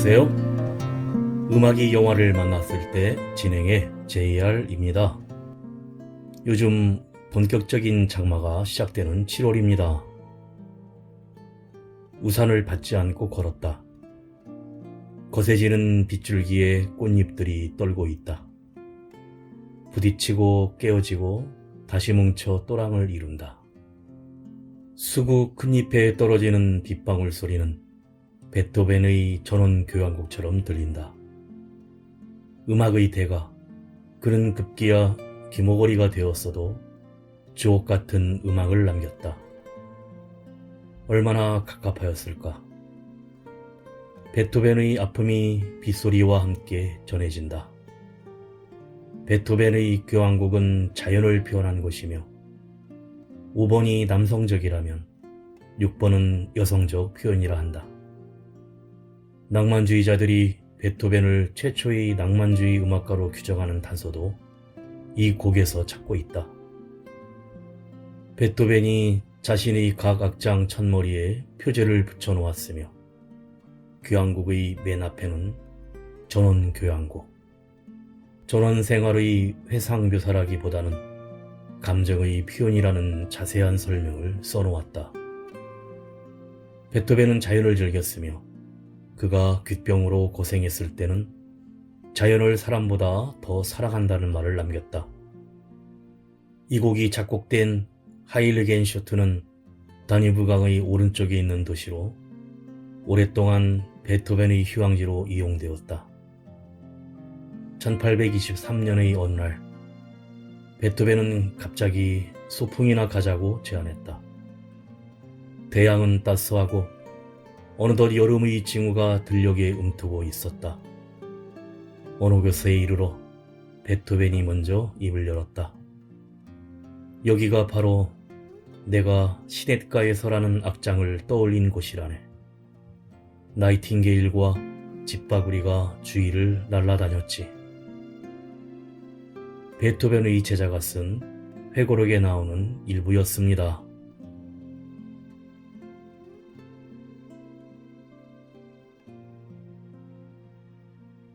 안녕하세요. 음악이 영화를 만났을 때 진행의 JR입니다. 요즘 본격적인 장마가 시작되는 7월입니다. 우산을 받지 않고 걸었다. 거세지는 빗줄기에 꽃잎들이 떨고 있다. 부딪히고 깨어지고 다시 뭉쳐 또랑을 이룬다. 수국 큰 잎에 떨어지는 빗방울 소리는 베토벤의 전원 교향곡처럼 들린다. 음악의 대가, 그는 급기야 기모거리가 되었어도 주옥 같은 음악을 남겼다. 얼마나 갑갑하였을까. 베토벤의 아픔이 빗소리와 함께 전해진다. 베토벤의 교향곡은 자연을 표현한 것이며 5번이 남성적이라면 6번은 여성적 표현이라 한다. 낭만주의자들이 베토벤을 최초의 낭만주의 음악가로 규정하는 단서도 이 곡에서 찾고 있다. 베토벤이 자신의 각 악장 첫머리에 표제를 붙여놓았으며 교향곡의 맨 앞에는 전원 교향곡, 전원 생활의 회상 묘사라기보다는 감정의 표현이라는 자세한 설명을 써놓았다. 베토벤은 자연을 즐겼으며 그가 귓병으로 고생했을 때는 자연을 사람보다 더 사랑한다는 말을 남겼다. 이 곡이 작곡된 하일르겐슈트는 다뉴브강의 오른쪽에 있는 도시로 오랫동안 베토벤의 휴양지로 이용되었다. 1823년의 어느 날 베토벤은 갑자기 소풍이나 가자고 제안했다. 대양은 따스하고 어느덧 여름의 징후가 들녘에 움트고 있었다. 어느 곳에 이르러 베토벤이 먼저 입을 열었다. 여기가 바로 내가 시냇가에서라는 악장을 떠올린 곳이라네. 나이팅게일과 집바구리가 주위를 날아다녔지. 베토벤의 제자가 쓴 회고록에 나오는 일부였습니다.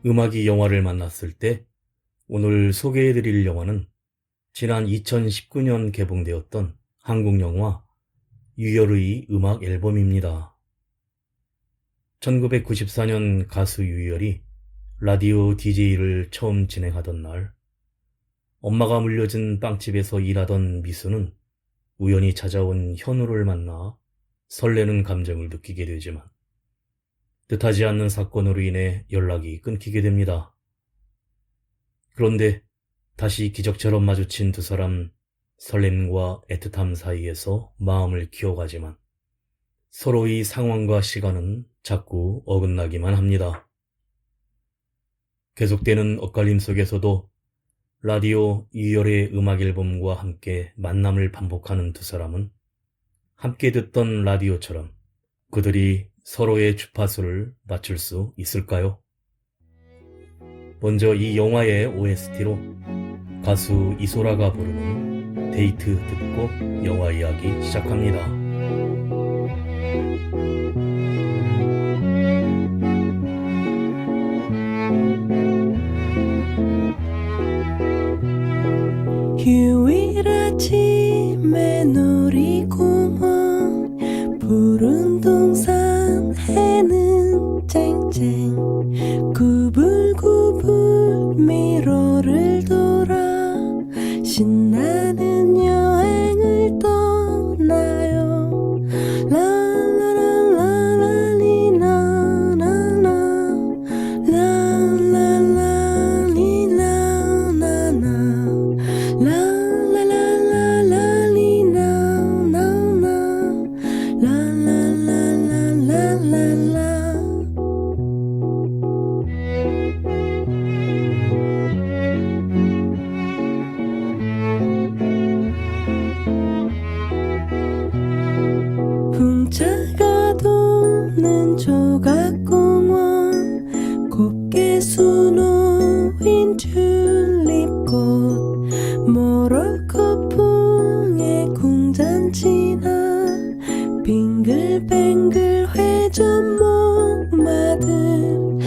음악이 영화를 만났을 때 오늘 소개해드릴 영화는 지난 2019년 개봉되었던 한국 영화 유열의 음악 앨범입니다. 1994년 가수 유열이 라디오 DJ를 처음 진행하던 날 엄마가 물려준 빵집에서 일하던 미수는 우연히 찾아온 현우를 만나 설레는 감정을 느끼게 되지만 뜻하지 않는 사건으로 인해 연락이 끊기게 됩니다. 그런데 다시 기적처럼 마주친 두 사람, 설렘과 애틋함 사이에서 마음을 키워가지만 서로의 상황과 시간은 자꾸 어긋나기만 합니다. 계속되는 엇갈림 속에서도 라디오 유열의 음악 앨범과 함께 만남을 반복하는 두 사람은 함께 듣던 라디오처럼 그들이 서로의 주파수를 맞출 수 있을까요? 먼저 이 영화의 OST로 가수 이소라가 부르는 데이트 듣고 영화 이야기 시작합니다. 휴일 아침에 놀이공원 푸른 동산 해는 쨍쨍 구불구불 미로를 돌아 신나는 여행을 떠나요. 라라라라리나나나 라라라리나나나 풍차가 도는 조각공원 곱게 수놓인 튤립꽃 모로코 풍의 궁전지나 빙글뱅글 회전목마들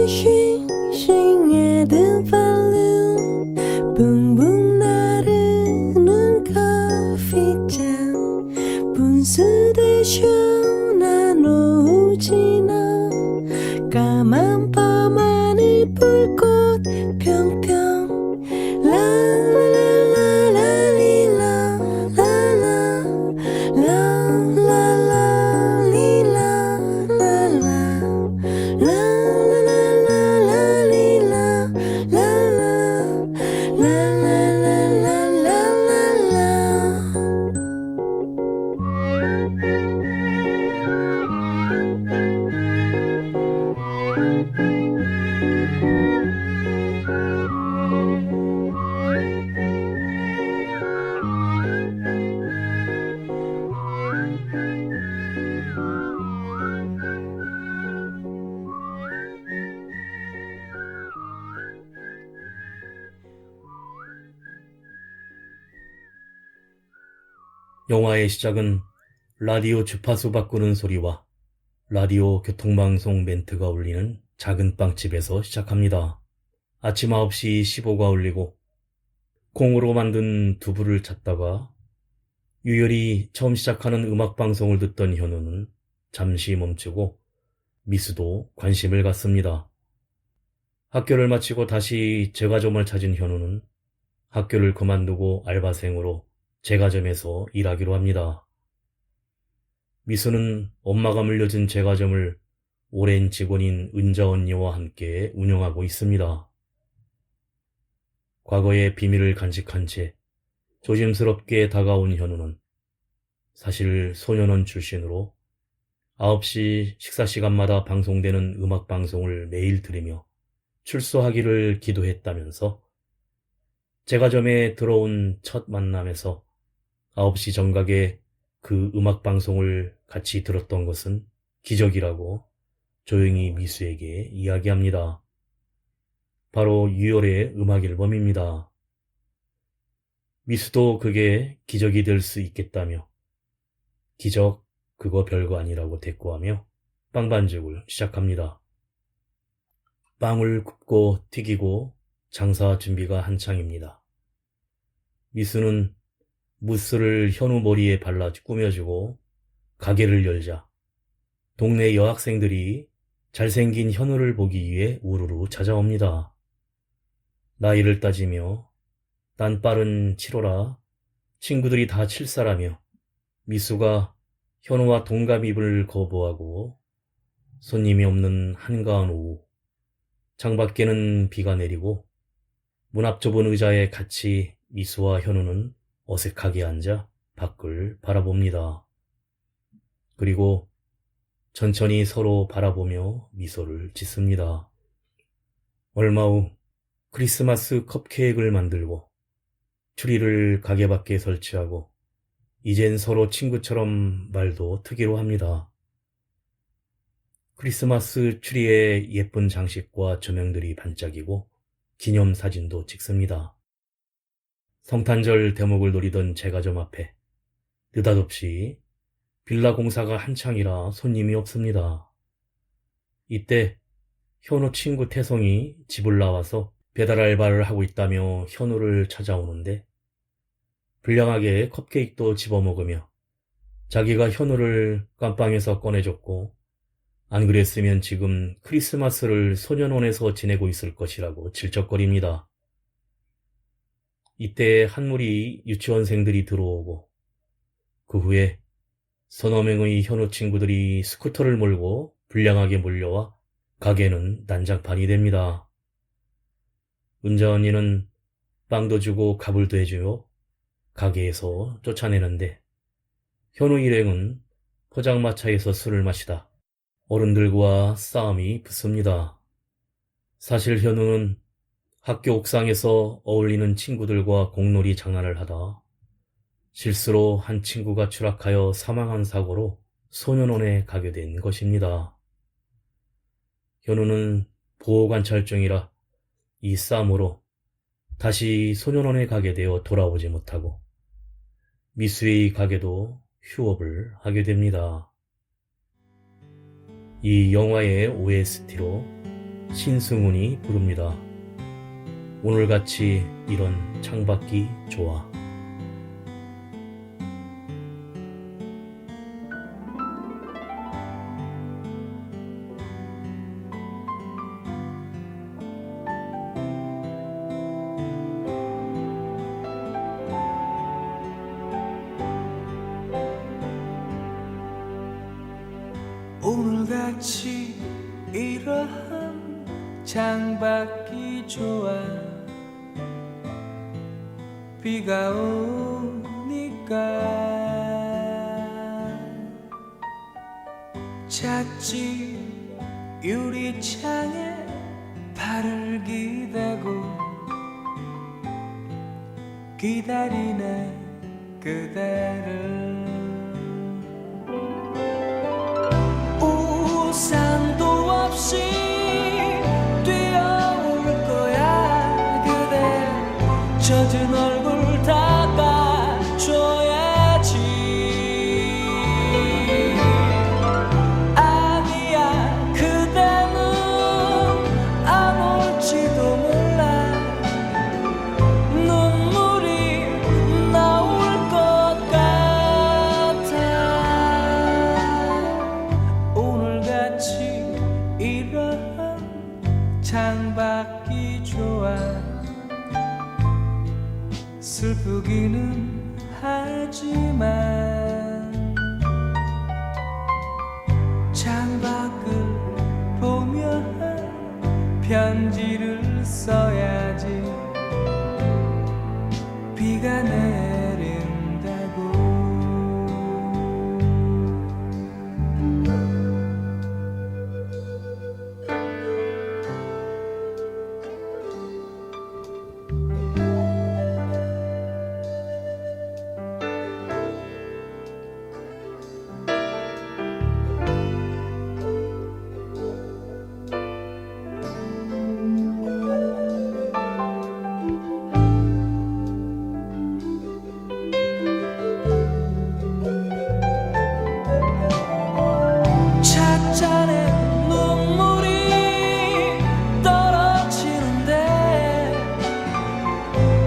星星也的balloon 붕붕 나르는 커피잔 분수대 시원한 오후 지나 까만 밤하늘 불꽃 평평 라라라라리라 라라 라라라리라 라라 라라라라리라 라라 영화의 시작은 라디오 주파수 바꾸는 소리와 라디오 교통방송 멘트가 울리는 작은 빵집에서 시작합니다. 아침 9시 15가 울리고 콩으로 만든 두부를 찾다가 유열이 처음 시작하는 음악방송을 듣던 현우는 잠시 멈추고 미수도 관심을 갖습니다. 학교를 마치고 다시 제과점을 찾은 현우는 학교를 그만두고 알바생으로 제과점에서 일하기로 합니다. 미수는 엄마가 물려준 제과점을 오랜 직원인 은자 언니와 함께 운영하고 있습니다. 과거의 비밀을 간직한 채 조심스럽게 다가온 현우는 사실 소년원 출신으로 9시 식사 시간마다 방송되는 음악방송을 매일 들으며 출소하기를 기도했다면서 제과점에 들어온 첫 만남에서 9시 정각에 그 음악방송을 같이 들었던 것은 기적이라고 조용히 미수에게 이야기합니다. 바로 유열의 음악 앨범입니다. 미수도 그게 기적이 될 수 있겠다며 기적 그거 별거 아니라고 대꾸하며 빵 반죽을 시작합니다. 빵을 굽고 튀기고 장사 준비가 한창입니다. 미수는 무스를 현우 머리에 발라 꾸며주고 가게를 열자 동네 여학생들이 잘생긴 현우를 보기 위해 우르르 찾아옵니다. 나이를 따지며 난 빠른 7호라 친구들이 다 7사라며 미수가 현우와 동갑입을 거부하고 손님이 없는 한가한 오후 창밖에는 비가 내리고 문 앞 좁은 의자에 같이 미수와 현우는 어색하게 앉아 밖을 바라봅니다. 그리고 천천히 서로 바라보며 미소를 짓습니다. 얼마 후 크리스마스 컵케이크를 만들고 트리를 가게 밖에 설치하고 이젠 서로 친구처럼 말도 트기로 합니다. 크리스마스 트리에 예쁜 장식과 조명들이 반짝이고 기념사진도 찍습니다. 성탄절 대목을 노리던 제과점 앞에 느닷없이 빌라 공사가 한창이라 손님이 없습니다. 이때 현우 친구 태성이 집을 나와서 배달 알바를 하고 있다며 현우를 찾아오는데 불량하게 컵케이크도 집어먹으며 자기가 현우를 깜빵에서 꺼내줬고 안 그랬으면 지금 크리스마스를 소년원에서 지내고 있을 것이라고 질척거립니다. 이때 한 무리 유치원생들이 들어오고 그 후에 서너 명의 현우 친구들이 스쿠터를 몰고 불량하게 몰려와 가게는 난장판이 됩니다. 은자 언니는 빵도 주고 가불도 해주며 가게에서 쫓아내는데 현우 일행은 포장마차에서 술을 마시다 어른들과 싸움이 붙습니다. 사실 현우는 학교 옥상에서 어울리는 친구들과 공놀이 장난을 하다 실수로 한 친구가 추락하여 사망한 사고로 소년원에 가게 된 것입니다. 현우는 보호관찰증이라 이 싸움으로 다시 소년원에 가게 되어 돌아오지 못하고 미수의 가게도 휴업을 하게 됩니다. 이 영화의 OST로 신승훈이 부릅니다. 오늘같이 이런 창밖이 좋아. 오늘같이 이러한 창밖이 좋아. 비가 오니까 찻집 유리창에 발을 기대고 기다리네 그대를. 우산도 없이 뛰어올 거야. 그대 젖은 얼굴 닦아줘야지. 아니야, 그대는 안 올지도 몰라. 눈물이 나올 것 같아. 오늘같이 이러한 창밖이 좋아. 슬프기는 하지만 창밖을 보며 편지를 써야지. 비가 내린다고. 찻잔에 눈물이 떨어지는데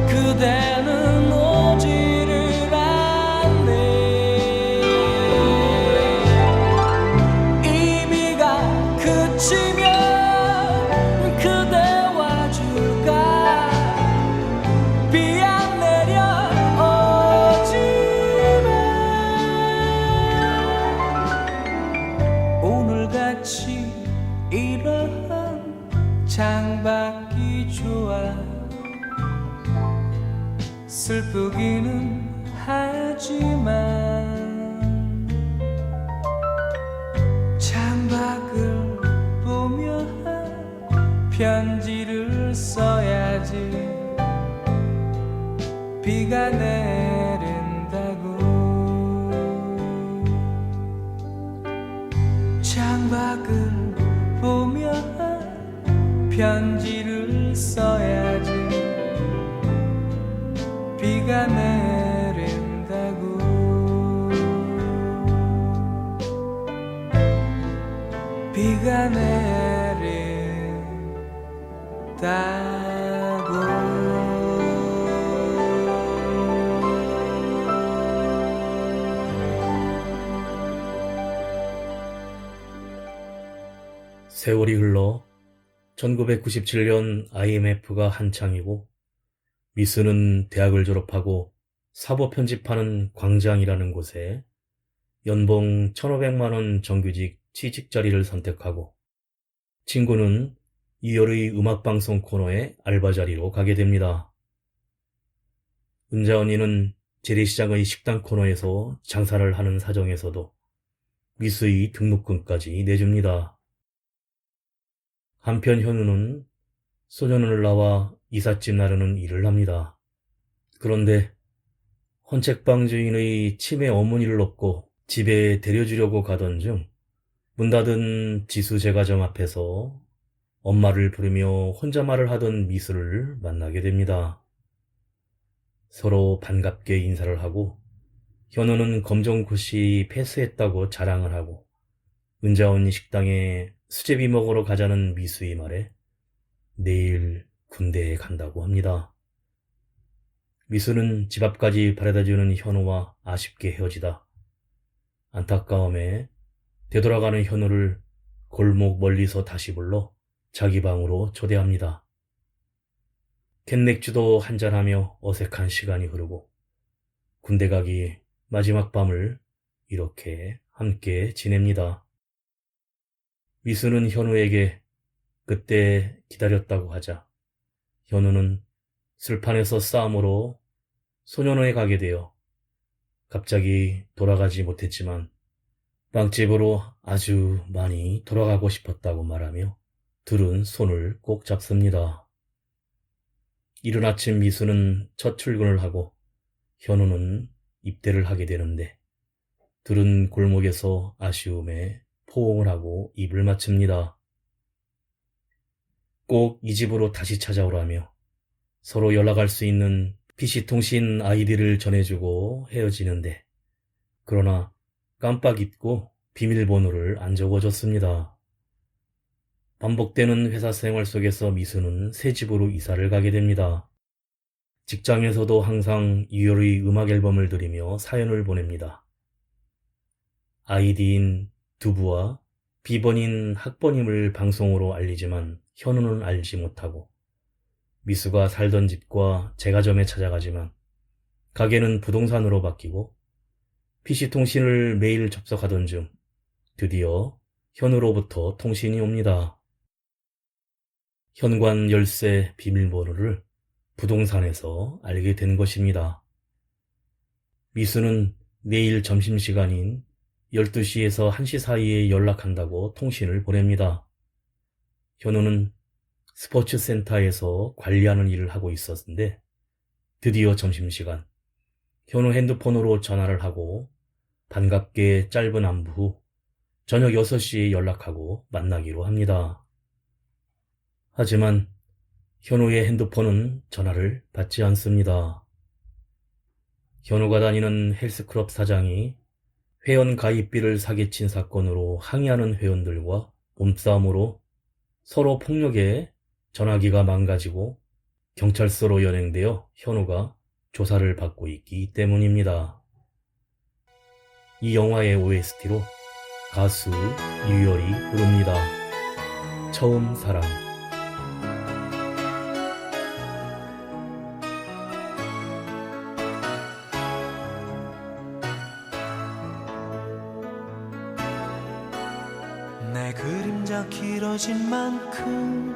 그대는 오지를 않네. 이 비가 그치면 그대 와줄까. 비 안 내려오지만 오늘같이 이러한 창밖이 좋아. 슬프기는 하지만 창밖을 보며 편지를 써야지. 비가 내린다고. 창밖을 보며 편지를 써야지. 비가 내린다고. 비가 내린다고. 세월이 흘러 1997년 IMF가 한창이고 미스는 대학을 졸업하고 사보 편집하는 광장이라는 곳에 연봉 1,500만 원 정규직 취직 자리를 선택하고 친구는 이열의 음악방송 코너에 알바 자리로 가게 됩니다. 은자 언니는 재래시장의 식당 코너에서 장사를 하는 사정에서도 미스의 등록금까지 내줍니다. 한편 현우는 소년원을 나와 이삿짐 나르는 일을 합니다. 그런데 헌책방 주인의 치매 어머니를 업고 집에 데려주려고 가던 중 문 닫은 지수제과점 앞에서 엄마를 부르며 혼잣말을 하던 미수를 만나게 됩니다. 서로 반갑게 인사를 하고 현우는 검정고시 패스했다고 자랑을 하고 은자언니 식당에 수제비 먹으러 가자는 미수의 말에 내일 군대에 간다고 합니다. 미수는 집 앞까지 바래다주는 현우와 아쉽게 헤어지다 안타까움에 되돌아가는 현우를 골목 멀리서 다시 불러 자기 방으로 초대합니다. 캔맥주도 한잔하며 어색한 시간이 흐르고 군대 가기 마지막 밤을 이렇게 함께 지냅니다. 미수는 현우에게 그때 기다렸다고 하자 현우는 술판에서 싸움으로 소년원에 가게 되어 갑자기 돌아가지 못했지만 빵집으로 아주 많이 돌아가고 싶었다고 말하며 둘은 손을 꼭 잡습니다. 이른 아침 미수는 첫 출근을 하고 현우는 입대를 하게 되는데 둘은 골목에서 아쉬움에 포옹을 하고 입을 맞춥니다. 꼭 이 집으로 다시 찾아오라며 서로 연락할 수 있는 PC통신 아이디를 전해주고 헤어지는데 그러나 깜빡 잊고 비밀번호를 안 적어줬습니다. 반복되는 회사 생활 속에서 미수는 새 집으로 이사를 가게 됩니다. 직장에서도 항상 이효리의 음악 앨범을 들으며 사연을 보냅니다. 아이디인 두부와 비번인 학번임을 방송으로 알리지만 현우는 알지 못하고 미수가 살던 집과 제과점에 찾아가지만 가게는 부동산으로 바뀌고 PC통신을 매일 접속하던 중 드디어 현우로부터 통신이 옵니다. 현관 열쇠 비밀번호를 부동산에서 알게 된 것입니다. 미수는 내일 점심시간인 12시에서 1시 사이에 연락한다고 통신을 보냅니다. 현우는 스포츠센터에서 관리하는 일을 하고 있었는데 드디어 점심시간 현우 핸드폰으로 전화를 하고 반갑게 짧은 안부 후 저녁 6시에 연락하고 만나기로 합니다. 하지만 현우의 핸드폰은 전화를 받지 않습니다. 현우가 다니는 헬스클럽 사장이 회원 가입비를 사기친 사건으로 항의하는 회원들과 몸싸움으로 서로 폭력에 전화기가 망가지고 경찰서로 연행되어 현우가 조사를 받고 있기 때문입니다. 이 영화의 OST로 가수 유열이 부릅니다. 처음 사랑. 내 그림자 길어진 만큼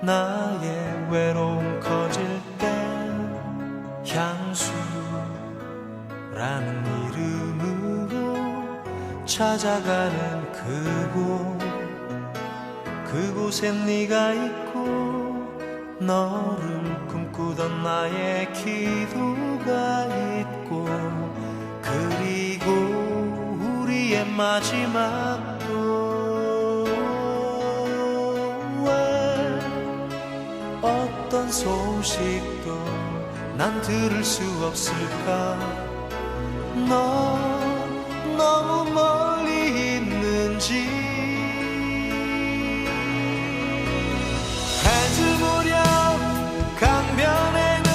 나의 외로움 커질 때 향수라는 이름으로 찾아가는 그곳에 네가 있고 너를 꿈꾸던 나의 기도가 있고 그리고 우리의 마지막도 어떤 소식도 난 들을 수 없을까 너 너무 멀리 있는지 해질 무렵 강변에는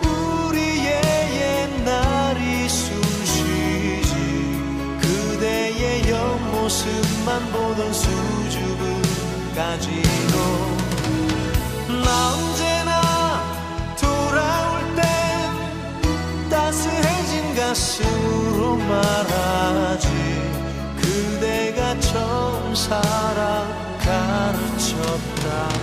우리의 옛날이 숨쉬지 그대의 옆모습만 보던 수줍음까지도 나 언제나 돌아올 땐 따스해진 가슴으로 말하지 그대가 처음 사랑 가르쳤다고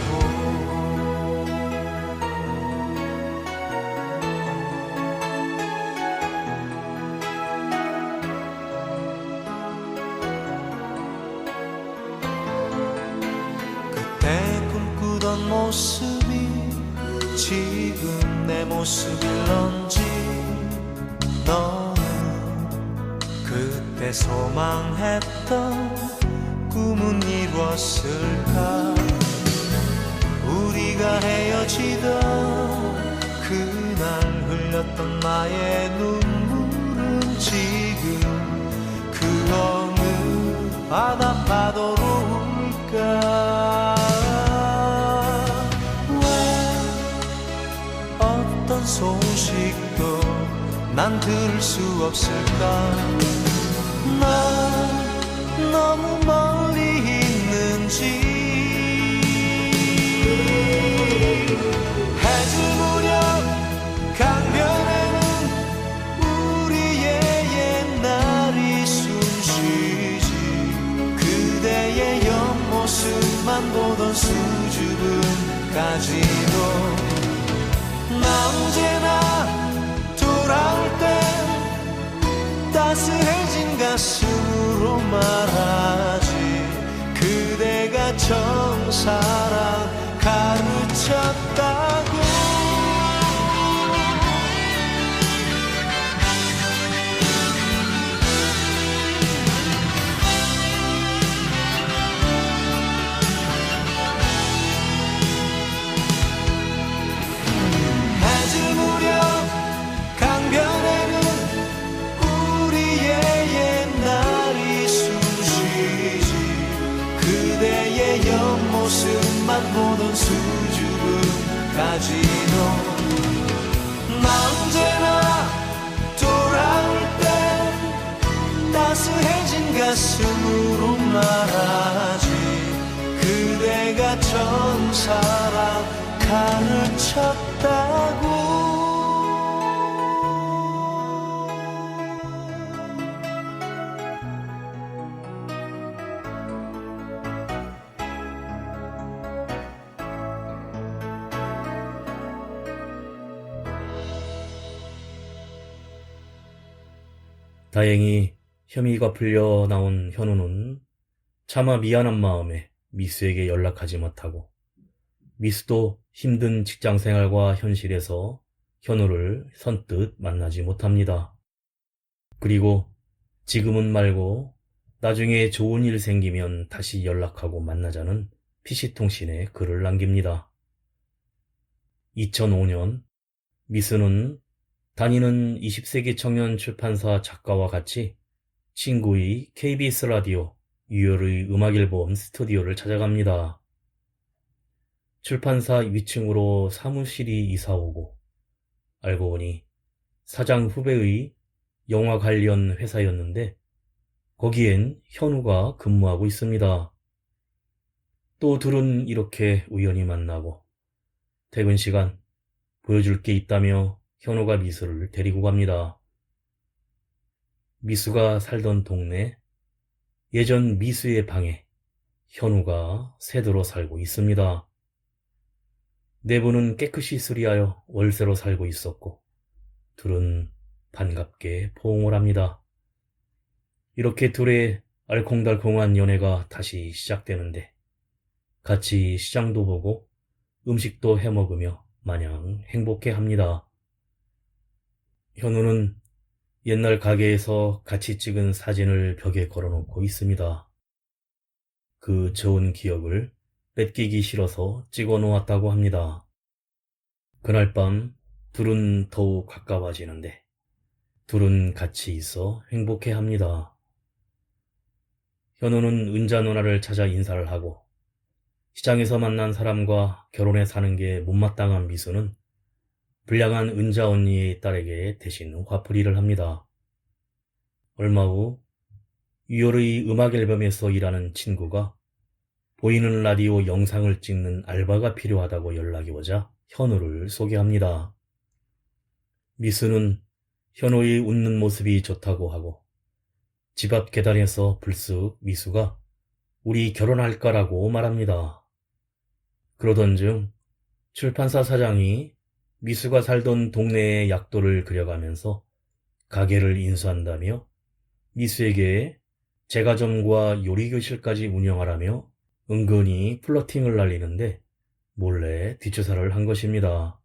그때 꿈꾸던 모습이 지금 내 모습일런지 너는 그때 소망했던 꿈은 이뤘을까 우리가 헤어지던 그날 흘렸던 나의 눈물은 지금 그 어느 바다 파도로 울까 왜 어떤 소식도 난 들을 수 없을까 난 너무 멀리 있는지 해질 무렵 강변에는 우리의 옛날이 숨쉬지 그대의 옆모습만 보던 수줍음까지도 나 언제나 돌아올 땐 따스해진 가슴으로 말하지 그대가 정사랑 가르쳤다고 해질 무렵 강변에는 우리의 옛날이 숨쉬지 그대의 옆모습만 보던 수줍음까지도 나 언제나 돌아올 땐 따스해진 가슴으로 말하지 그대가 정사랑 가르쳤다고 다행히 혐의가 풀려 나온 현우는 차마 미안한 마음에 미수에게 연락하지 못하고 미수도 힘든 직장생활과 현실에서 현우를 선뜻 만나지 못합니다. 그리고 지금은 말고 나중에 좋은 일 생기면 다시 연락하고 만나자는 PC통신에 글을 남깁니다. 2005년 미수는 다니는 20세기 청년 출판사 작가와 같이 친구의 KBS 라디오 유열의 음악앨범 스튜디오를 찾아갑니다. 출판사 위층으로 사무실이 이사오고 알고 보니 사장 후배의 영화 관련 회사였는데 거기엔 현우가 근무하고 있습니다. 또 둘은 이렇게 우연히 만나고 퇴근 시간 보여줄 게 있다며 현우가 미수를 데리고 갑니다. 미수가 살던 동네 예전 미수의 방에 현우가 새들어 살고 있습니다. 내부는 깨끗이 수리하여 월세로 살고 있었고 둘은 반갑게 포옹을 합니다. 이렇게 둘의 알콩달콩한 연애가 다시 시작되는데 같이 시장도 보고 음식도 해먹으며 마냥 행복해합니다. 현우는 옛날 가게에서 같이 찍은 사진을 벽에 걸어놓고 있습니다. 그 좋은 기억을 뺏기기 싫어서 찍어놓았다고 합니다. 그날 밤 둘은 더욱 가까워지는데 둘은 같이 있어 행복해합니다. 현우는 은자 누나를 찾아 인사를 하고 시장에서 만난 사람과 결혼해 사는 게 못마땅한 미수는 불량한 은자 언니의 딸에게 대신 화풀이를 합니다. 얼마 후 유열의 음악 앨범에서 일하는 친구가 보이는 라디오 영상을 찍는 알바가 필요하다고 연락이 오자 현우를 소개합니다. 미수는 현우의 웃는 모습이 좋다고 하고 집 앞 계단에서 불쑥 미수가 우리 결혼할까라고 말합니다. 그러던 중 출판사 사장이 미수가 살던 동네의 약도를 그려가면서 가게를 인수한다며 미수에게 제과점과 요리교실까지 운영하라며 은근히 플러팅을 날리는데 몰래 뒷조사를 한 것입니다.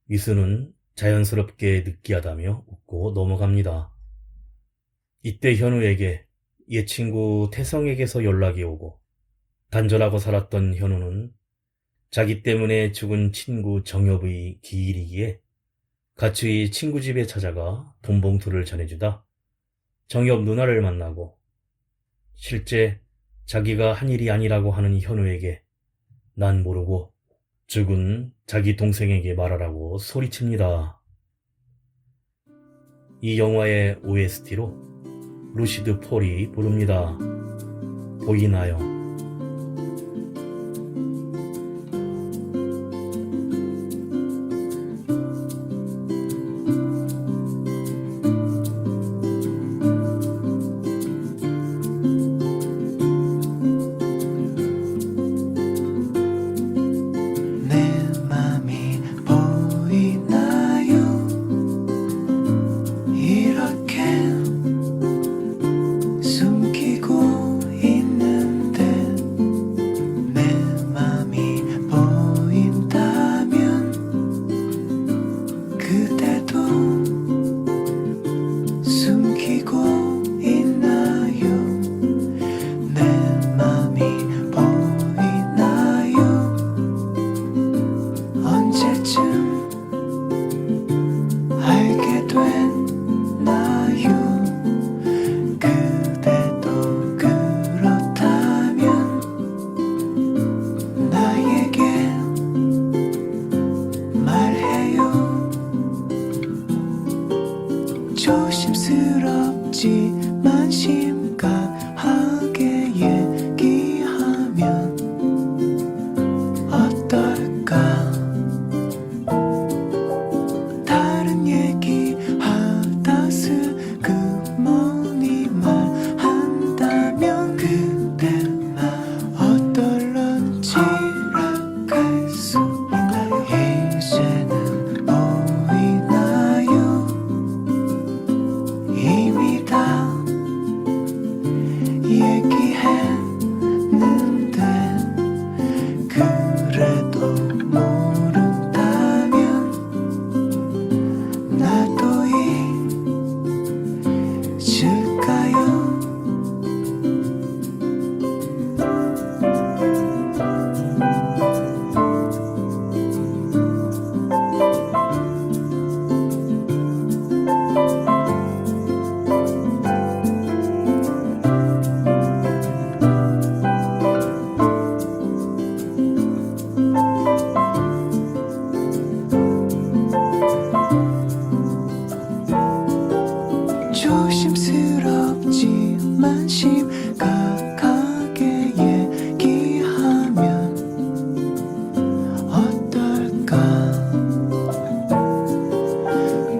미수는 자연스럽게 느끼하다며 웃고 넘어갑니다. 이때 현우에게 옛 친구 태성에게서 연락이 오고 단절하고 살았던 현우는 자기 때문에 죽은 친구 정엽의 기일이기에 같이 친구 집에 찾아가 돈 봉투를 전해주다 정엽 누나를 만나고 실제 자기가 한 일이 아니라고 하는 현우에게 난 모르고 죽은 자기 동생에게 말하라고 소리칩니다. 이 영화의 OST로 루시드 폴이 부릅니다. 보이나요? 내 맘이 보이나요? 이렇게 숨기고 있는데 내 맘이 보인다면 그대도 숨기고 있나요? 내 맘이 보이나요? 언제쯤 알게 됐나요? 그대도 그렇다면 나에게 말해요. 조심스럽지만 심각하게 얘기하면 어떨까? 다른 얘기 하다 슬그머니 말한다면 그대만 어떨런지 알 수 있나요? 이제는 보이나요? 이미 다 얘기했는데 그래도 모른다면 나도 잊을까요? 조심스럽지만 심각하게 얘기하면 어떨까?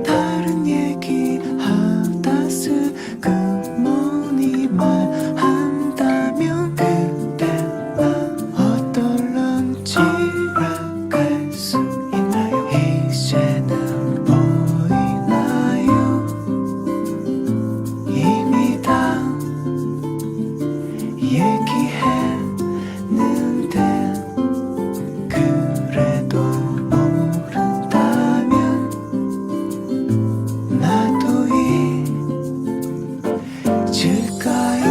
다른 얘기 하다 슬그머니 말한다면 그대만 어떨런지 알 수 있나요? 이제는 보이나요? 이미 다 얘기했는데 그래도 모른다면 나도 잊을까요?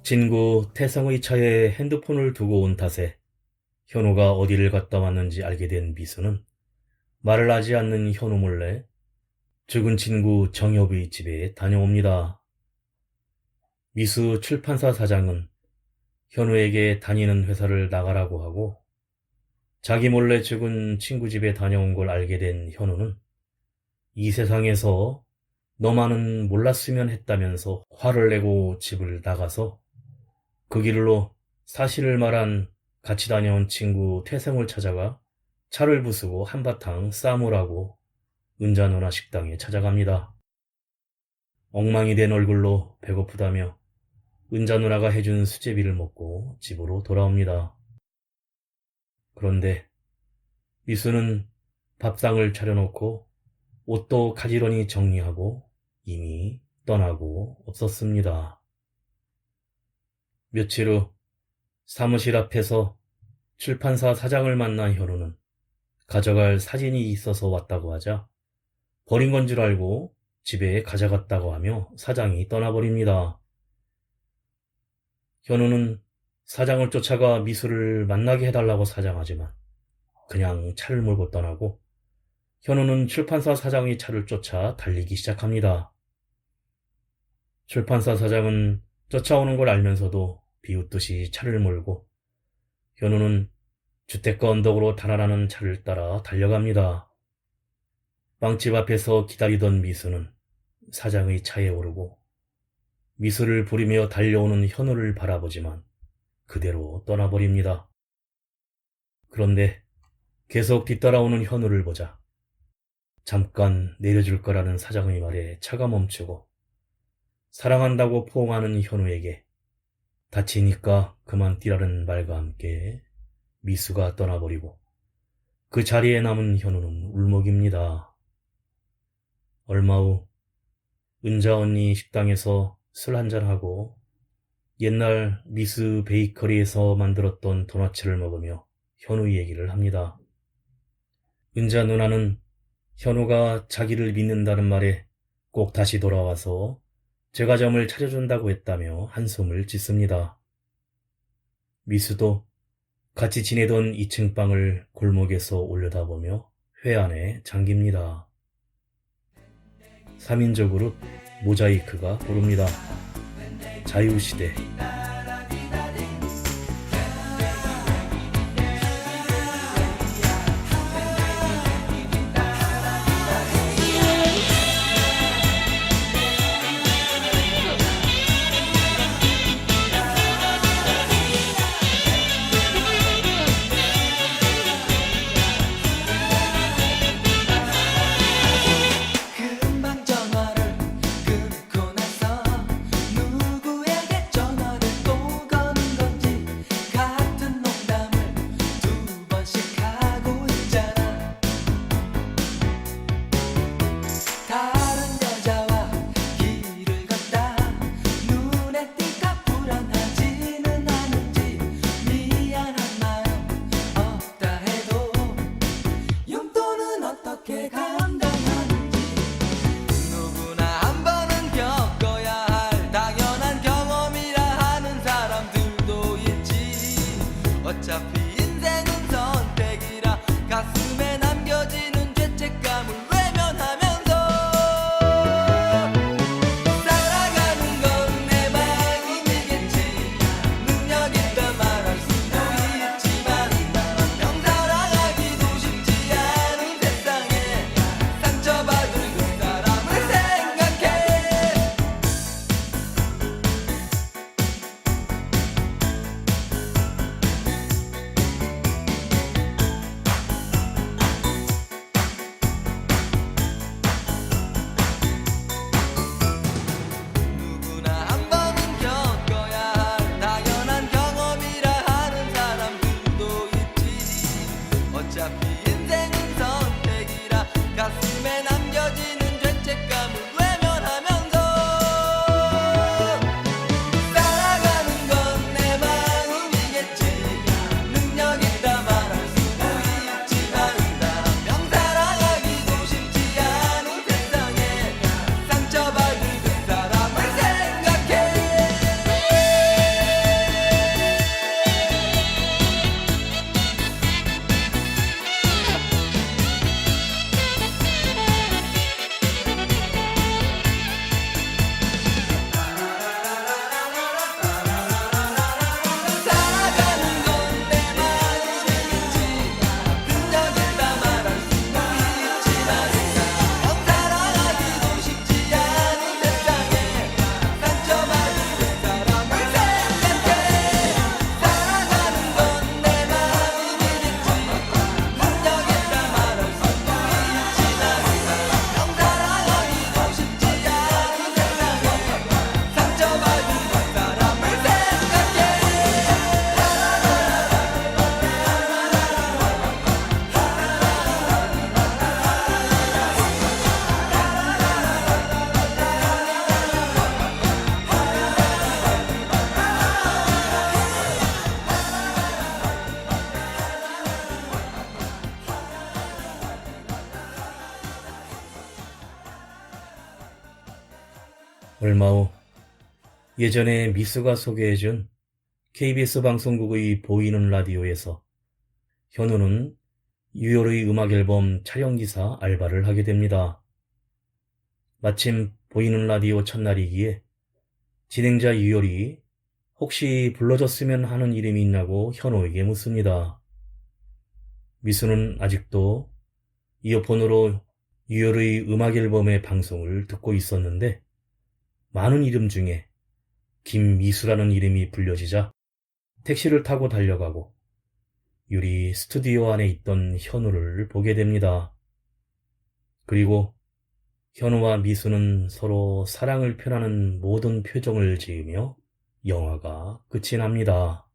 친구 태성의 차에 핸드폰을 두고 온 탓에 현우가 어디를 갔다 왔는지 알게 된 미수는 말을 하지 않는 현우 몰래 죽은 친구 정엽의 집에 다녀옵니다. 미수 출판사 사장은 현우에게 다니는 회사를 나가라고 하고 자기 몰래 죽은 친구 집에 다녀온 걸 알게 된 현우는 이 세상에서 너만은 몰랐으면 했다면서 화를 내고 집을 나가서 그 길로 사실을 말한 같이 다녀온 친구 태성을 찾아가 차를 부수고 한바탕 싸움을 하고 은자누나 식당에 찾아갑니다. 엉망이 된 얼굴로 배고프다며 은자누나가 해준 수제비를 먹고 집으로 돌아옵니다. 그런데 미수는 밥상을 차려놓고 옷도 가지런히 정리하고 이미 떠나고 없었습니다. 며칠 후 사무실 앞에서 출판사 사장을 만난 현우는 가져갈 사진이 있어서 왔다고 하자 버린 건 줄 알고 집에 가져갔다고 하며 사장이 떠나버립니다. 현우는 사장을 쫓아가 미수를 만나게 해달라고 사장하지만 그냥 차를 몰고 떠나고 현우는 출판사 사장의 차를 쫓아 달리기 시작합니다. 출판사 사장은 쫓아오는 걸 알면서도 비웃듯이 차를 몰고 현우는 주택가 언덕으로 달아나는 차를 따라 달려갑니다. 빵집 앞에서 기다리던 미수는 사장의 차에 오르고 미수를 부리며 달려오는 현우를 바라보지만 그대로 떠나버립니다. 그런데 계속 뒤따라오는 현우를 보자 잠깐 내려줄 거라는 사장의 말에 차가 멈추고 사랑한다고 포옹하는 현우에게 다치니까 그만 뛰라는 말과 함께 미수가 떠나버리고 그 자리에 남은 현우는 울먹입니다. 얼마 후 은자 언니 식당에서 술 한잔하고 옛날 미스 베이커리에서 만들었던 도너츠를 먹으며 현우 얘기를 합니다. 은자 누나는 현우가 자기를 믿는다는 말에 꼭 다시 돌아와서 제과점을 차려준다고 했다며 한숨을 짓습니다. 미수도 같이 지내던 2층 방을 골목에서 올려다보며 회 안에 잠깁니다. 3인조 그룹 모자이크가 부릅니다. 자유시대. 금방 전화를 끊고 나서 누구에게 전화를 또 거는 건지 같은 농담을 두 번씩 하고 있잖아. 다른 여자와 길을 걷다 눈에 띄까 불안하지는 않은지 미안한 마음 없다 해도 용돈은 어떻게 감당하는지 누구나 한 번은 겪어야 할 당연한 경험이라 하는 사람들도 있지. 어차피 인생은 선택이라 가슴에 남겨지는 죄책감을 외면하면서 살아가는 건 내 마음이겠지. 능력 있다 말할 수도 있지만 명 살아가기도 쉽지 않은 세상에 상처받을 그 사람을 생각해. 누구나 한 번은 겪어야 할 당연한 경험이라 하는 사람들도 있지. 어차피 인생은 선택이라 가슴에 남겨지는 죄책감을 외면하면서 살아가는 건 내 마음이겠지. 능력 있다 말할 수도 있지만 명 살아가기도 쉽지 않은 세상에 상처받을 그 사람을 생각해. 살아가는 건 내 마음이겠지. 능력 있다 말할 수도 있지만 명 살아가기도 쉽지 않은 세상에 상처받을 그 사람을 생각해. 살아가는 건 내 마음이겠지. 능력 있다 말할 수도 있지만 명 살아가기도 쉽지 않은 세상에 상처받을 그 사람을 생각해. 얼마 후 예전에 미수가 소개해준 KBS 방송국의 보이는 라디오에서 현우는 유열의 음악 앨범 촬영기사 알바를 하게 됩니다. 마침 보이는 라디오 첫날이기에 진행자 유열이 혹시 불러줬으면 하는 이름이 있냐고 현우에게 묻습니다. 미수는 아직도 이어폰으로 유열의 음악 앨범의 방송을 듣고 있었는데 많은 이름 중에 김미수라는 이름이 불려지자 택시를 타고 달려가고 유리 스튜디오 안에 있던 현우를 보게 됩니다. 그리고 현우와 미수는 서로 사랑을 표현하는 모든 표정을 지으며 영화가 끝이 납니다.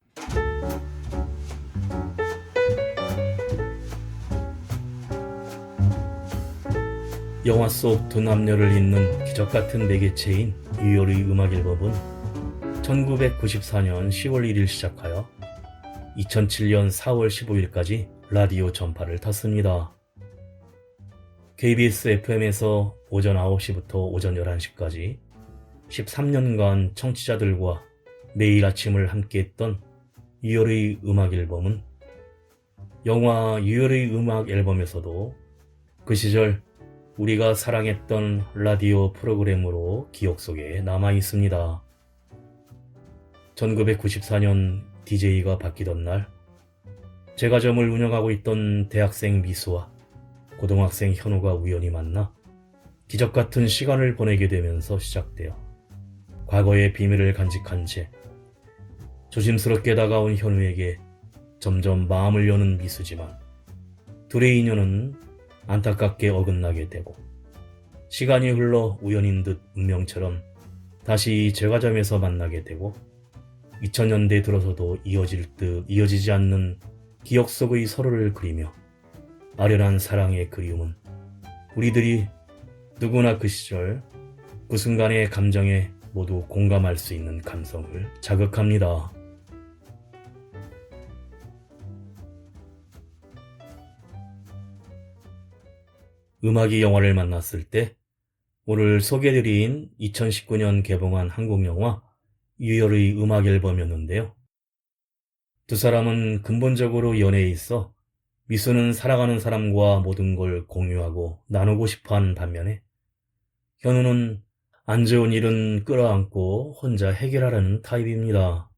영화 속 두 남녀를 잇는 기적같은 매개체인 유열의 음악 앨범은 1994년 10월 1일 시작하여 2007년 4월 15일까지 라디오 전파를 탔습니다. KBS FM에서 오전 9시부터 오전 11시까지 13년간 청취자들과 매일 아침을 함께했던 유열의 음악 앨범은 영화 유열의 음악 앨범에서도 그 시절 우리가 사랑했던 라디오 프로그램으로 기억 속에 남아 있습니다. 1994년 DJ가 바뀌던 날, 제과점을 운영하고 있던 대학생 미수와 고등학생 현우가 우연히 만나 기적같은 시간을 보내게 되면서 시작되어 과거의 비밀을 간직한 채 조심스럽게 다가온 현우에게 점점 마음을 여는 미수지만 둘의 인연은 안타깝게 어긋나게 되고 시간이 흘러 우연인 듯 운명처럼 다시 제과점에서 만나게 되고 2000년대 들어서도 이어질 듯 이어지지 않는 기억 속의 서로를 그리며 아련한 사랑의 그리움은 우리들이 누구나 그 시절 그 순간의 감정에 모두 공감할 수 있는 감성을 자극합니다. 음악이 영화를 만났을 때 오늘 소개해드린 2019년 개봉한 한국 영화 유열의 음악 앨범이었는데요. 두 사람은 근본적으로 연애에 있어 미수는 사랑하는 사람과 모든 걸 공유하고 나누고 싶어하는 반면에 현우는 안 좋은 일은 끌어안고 혼자 해결하려는 타입입니다.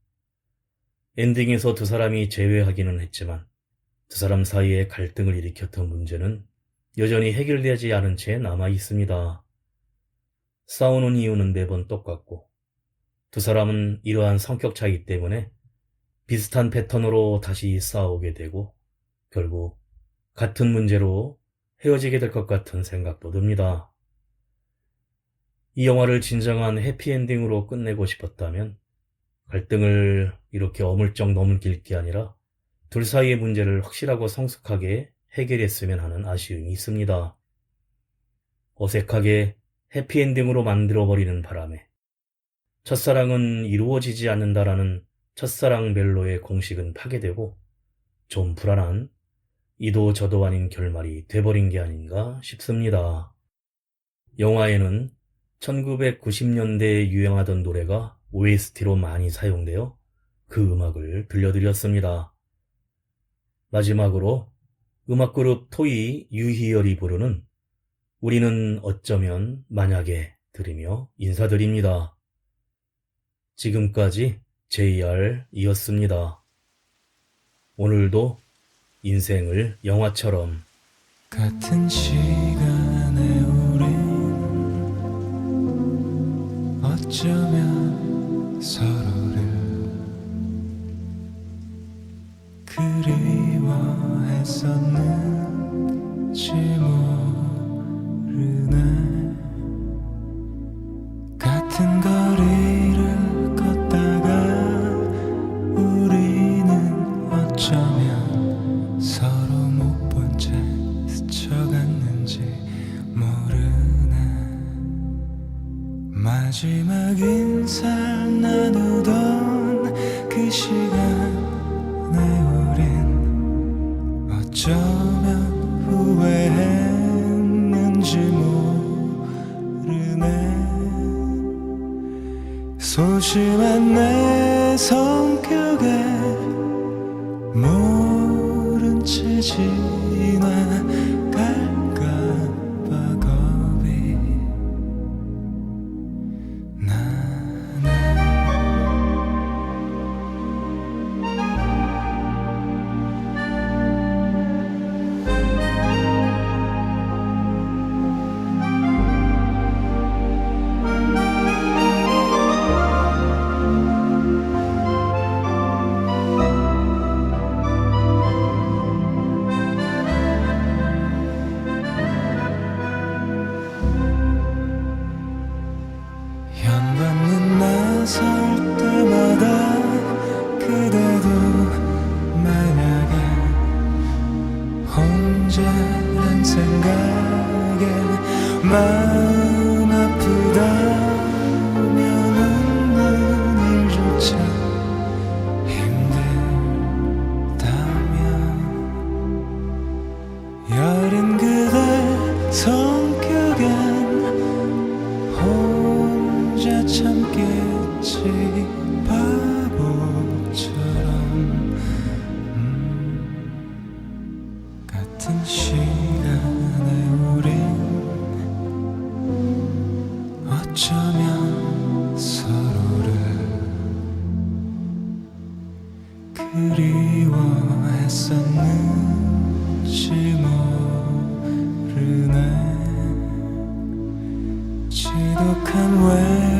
엔딩에서 두 사람이 재회하기는 했지만 두 사람 사이에 갈등을 일으켰던 문제는 여전히 해결되지 않은 채 남아 있습니다. 싸우는 이유는 매번 똑같고 두 사람은 이러한 성격 차이 때문에 비슷한 패턴으로 다시 싸우게 되고 결국 같은 문제로 헤어지게 될 것 같은 생각도 듭니다. 이 영화를 진정한 해피엔딩으로 끝내고 싶었다면 갈등을 이렇게 어물쩍 넘길 게 아니라 둘 사이의 문제를 확실하고 성숙하게 해결했으면 하는 아쉬움이 있습니다. 어색하게 해피엔딩으로 만들어버리는 바람에 첫사랑은 이루어지지 않는다라는 첫사랑 멜로의 공식은 파괴되고 좀 불안한 이도 저도 아닌 결말이 돼버린 게 아닌가 싶습니다. 영화에는 1990년대에 유행하던 노래가 OST로 많이 사용되어 그 음악을 들려드렸습니다. 마지막으로 음악그룹 토이 유희열이 부르는 우리는 어쩌면 만약에 들으며 인사드립니다. 지금까지 JR이었습니다. 오늘도 인생을 영화처럼 같은 시간에 우린 어쩌면 서로를 그리워했었는지 모르네. 같은 거리를 걷다가 우리는 어쩌면 서로 못 본 채 스쳐갔는지 모르네. 마지막 인사를 나누던 그 시간에 우린 어쩌면 후회했는지 모르네. 소심한 내 성격에 모른 채 지나갈까봐 겁이 나네. 현관문 나설 때마다 그대도 만약에 혼자란 생각에 마음 아프다면 웃는 일조차 힘들다면 여린 그대 성격엔 혼자 참겠지 바보처럼. 같은 시간에 우린 어쩌면 서로를 그리워했었는지 모르네. 지독한 외로움